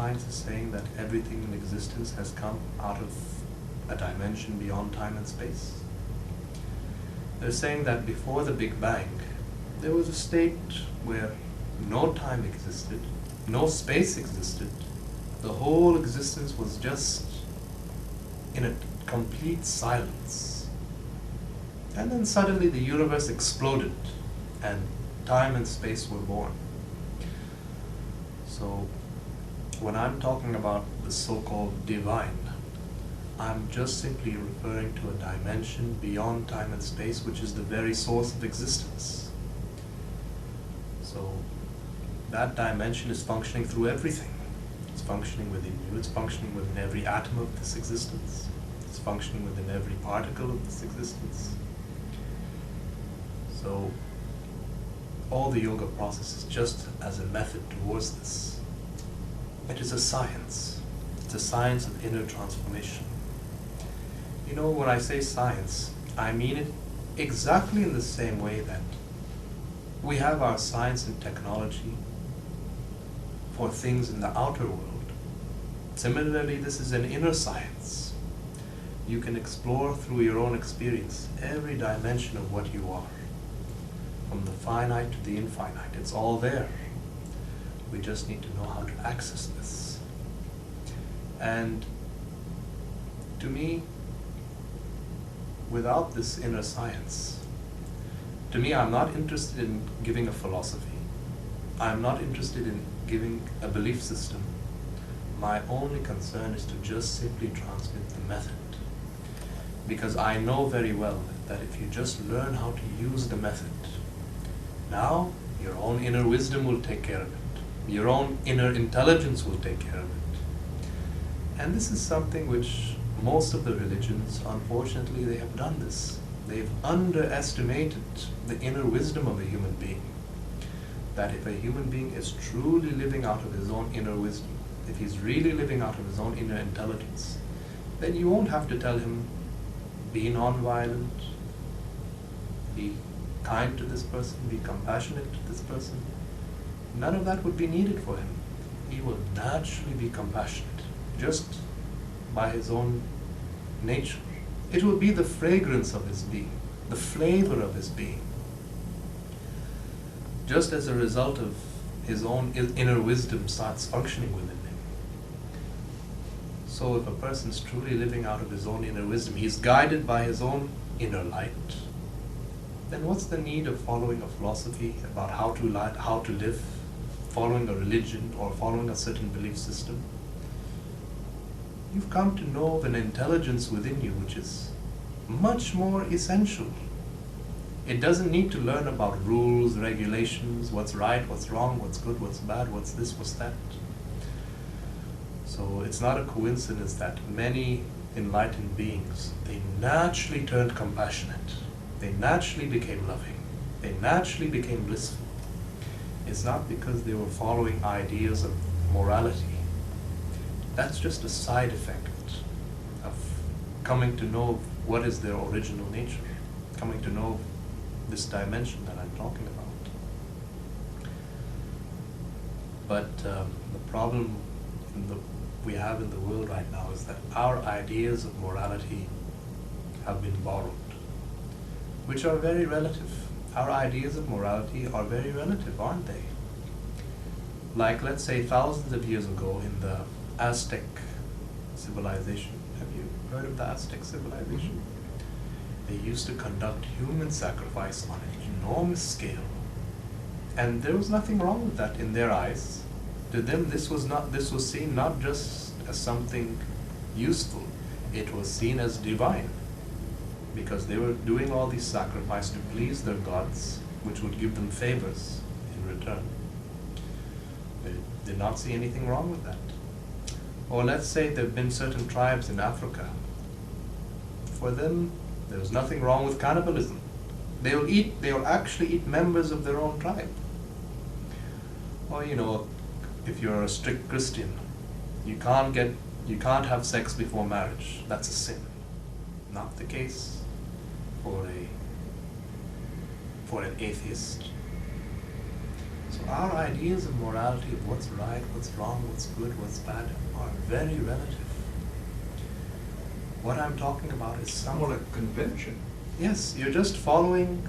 science is saying that everything in existence has come out of a dimension beyond time and space. They're saying that before the Big Bang, there was a state where no time existed, no space existed. The whole existence was just in a complete silence. And then suddenly the universe exploded and time and space were born. So when I'm talking about the so-called divine, I'm just simply referring to a dimension beyond time and space, which is the very source of existence. So that dimension is functioning through everything. It's functioning within you, it's functioning within every atom of this existence. It's functioning within every particle of this existence. So all the yoga process is just as a method towards this. It is a science. It's a science of inner transformation. You know, when I say science, I mean it exactly in the same way that we have our science and technology for things in the outer world. Similarly, this is an inner science. You can explore through your own experience every dimension of what you are. From the finite to the infinite, it's all there. We just need to know how to access this. And to me, without this inner science, to me, I'm not interested in giving a philosophy. I'm not interested in giving a belief system. My only concern is to just simply transmit the method. Because I know very well that if you just learn how to use the method, now your own inner wisdom will take care of it. Your own inner intelligence will take care of it. And this is something which most of the religions, unfortunately, they have done this. They've underestimated the inner wisdom of a human being. That if a human being is truly living out of his own inner wisdom, if he's really living out of his own inner intelligence, then you won't have to tell him, be non-violent, be kind to this person, be compassionate to this person. None of that would be needed for him. He will naturally be compassionate, just by his own nature. It will be the fragrance of his being, the flavor of his being. Just as a result of his own inner wisdom starts functioning within him. So if a person is truly living out of his own inner wisdom, he's guided by his own inner light, then what's the need of following a philosophy about how to live, following a religion or following a certain belief system? You've come to know of an intelligence within you which is much more essential. It doesn't need to learn about rules, regulations, what's right, what's wrong, what's good, what's bad, what's this, what's that. So it's not a coincidence that many enlightened beings, they naturally turned compassionate. They naturally became loving. They naturally became blissful. It's not because they were following ideas of morality. That's just a side effect of coming to know what is their original nature, coming to know this dimension that I'm talking about. But the problem we have in the world right now is that our ideas of morality have been borrowed, which are very relative. Our ideas of morality are very relative, aren't they? Like, let's say, thousands of years ago in the Aztec civilization. Have you heard of the Aztec civilization? They used to conduct human sacrifice on an enormous scale. And there was nothing wrong with that in their eyes. To them, this was seen not just as something useful, it was seen as divine. Because they were doing all these sacrifices to please their gods, which would give them favors in return. They did not see anything wrong with that. Or let's say there have been certain tribes in Africa. For them, there was nothing wrong with cannibalism. They will actually eat members of their own tribe. Or, you know, if you're a strict Christian, you can't have sex before marriage. That's a sin. Not the case for an atheist. So our ideas of morality, of what's right, what's wrong, what's good, what's bad, are very relative. What I'm talking about is something... More like convention. Yes, you're just following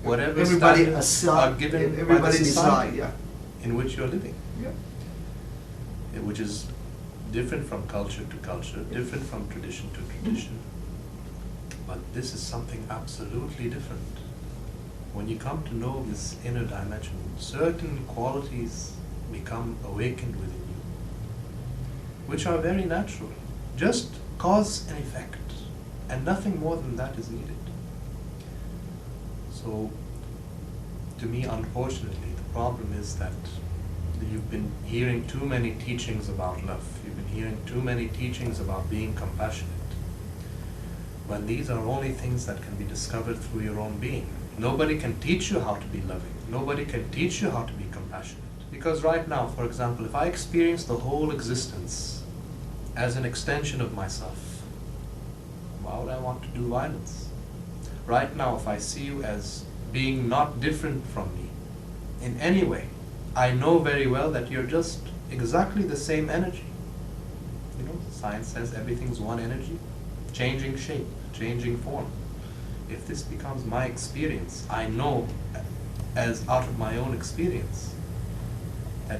whatever Everybody standards are given by the everybody society decide, in which you're living. yeah. Which is different from culture to culture, different from tradition to tradition. But this is something absolutely different. When you come to know this inner dimension, certain qualities become awakened within you, which are very natural. Just cause and effect, and nothing more than that is needed. So, to me, unfortunately, the problem is that you've been hearing too many teachings about love. You've been hearing too many teachings about being compassionate. When these are only things that can be discovered through your own being. Nobody can teach you how to be loving. Nobody can teach you how to be compassionate. Because right now, for example, if I experience the whole existence as an extension of myself, why would I want to do violence? Right now, if I see you as being not different from me in any way, I know very well that you're just exactly the same energy. You know, science says everything's one energy, changing shape, changing form. If this becomes my experience, I know as out of my own experience that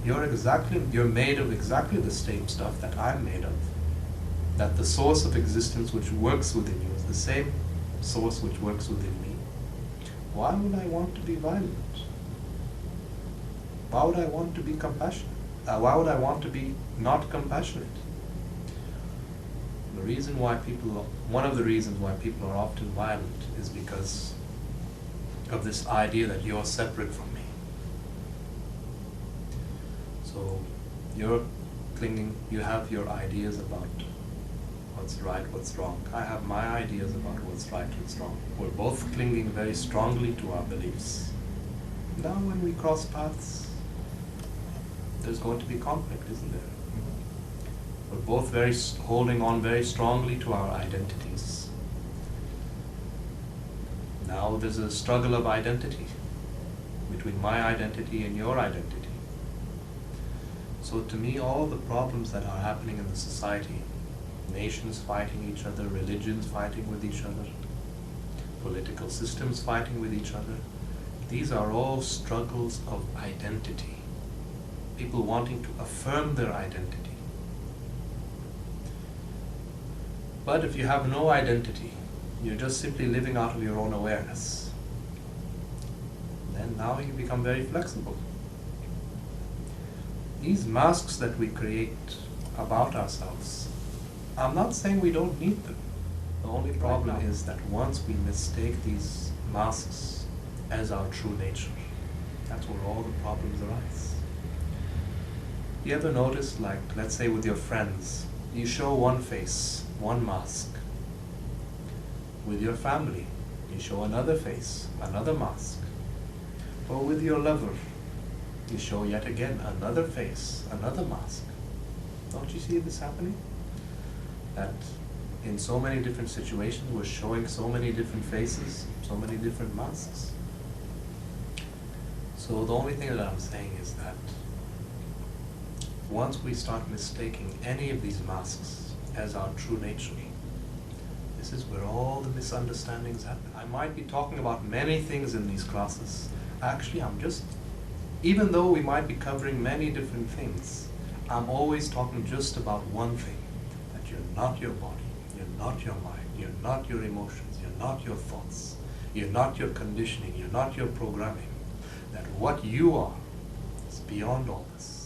you're made of exactly the same stuff that I'm made of. That the source of existence which works within you is the same source which works within me. Why would I want to be violent? Why would I want to be compassionate? Why would I want to be not compassionate? One of the reasons why people are often violent is because of this idea that you're separate from me. So you're clinging, you have your ideas about what's right, what's wrong. I have my ideas about what's right, what's wrong. We're both clinging very strongly to our beliefs. Now when we cross paths, there's going to be conflict, isn't there? We're both holding on very strongly to our identities. Now there's a struggle of identity between my identity and your identity. So to me, all the problems that are happening in the society, nations fighting each other, religions fighting with each other, political systems fighting with each other, these are all struggles of identity. People wanting to affirm their identity. But if you have no identity, you're just simply living out of your own awareness, then now you become very flexible. These masks that we create about ourselves, I'm not saying we don't need them. The only problem is that once we mistake these masks as our true nature, that's where all the problems arise. You ever notice, like, let's say with your friends, you show one face, one mask. With your family, you show another face, another mask. Or with your lover, you show yet again another face, another mask. Don't you see this happening? That in so many different situations, we're showing so many different faces, so many different masks. So the only thing that I'm saying is that once we start mistaking any of these masks as our true nature, this is where all the misunderstandings happen. I might be talking about many things in these classes. Actually, even though we might be covering many different things, I'm always talking just about one thing, that you're not your body, you're not your mind, you're not your emotions, you're not your thoughts, you're not your conditioning, you're not your programming, that what you are is beyond all this.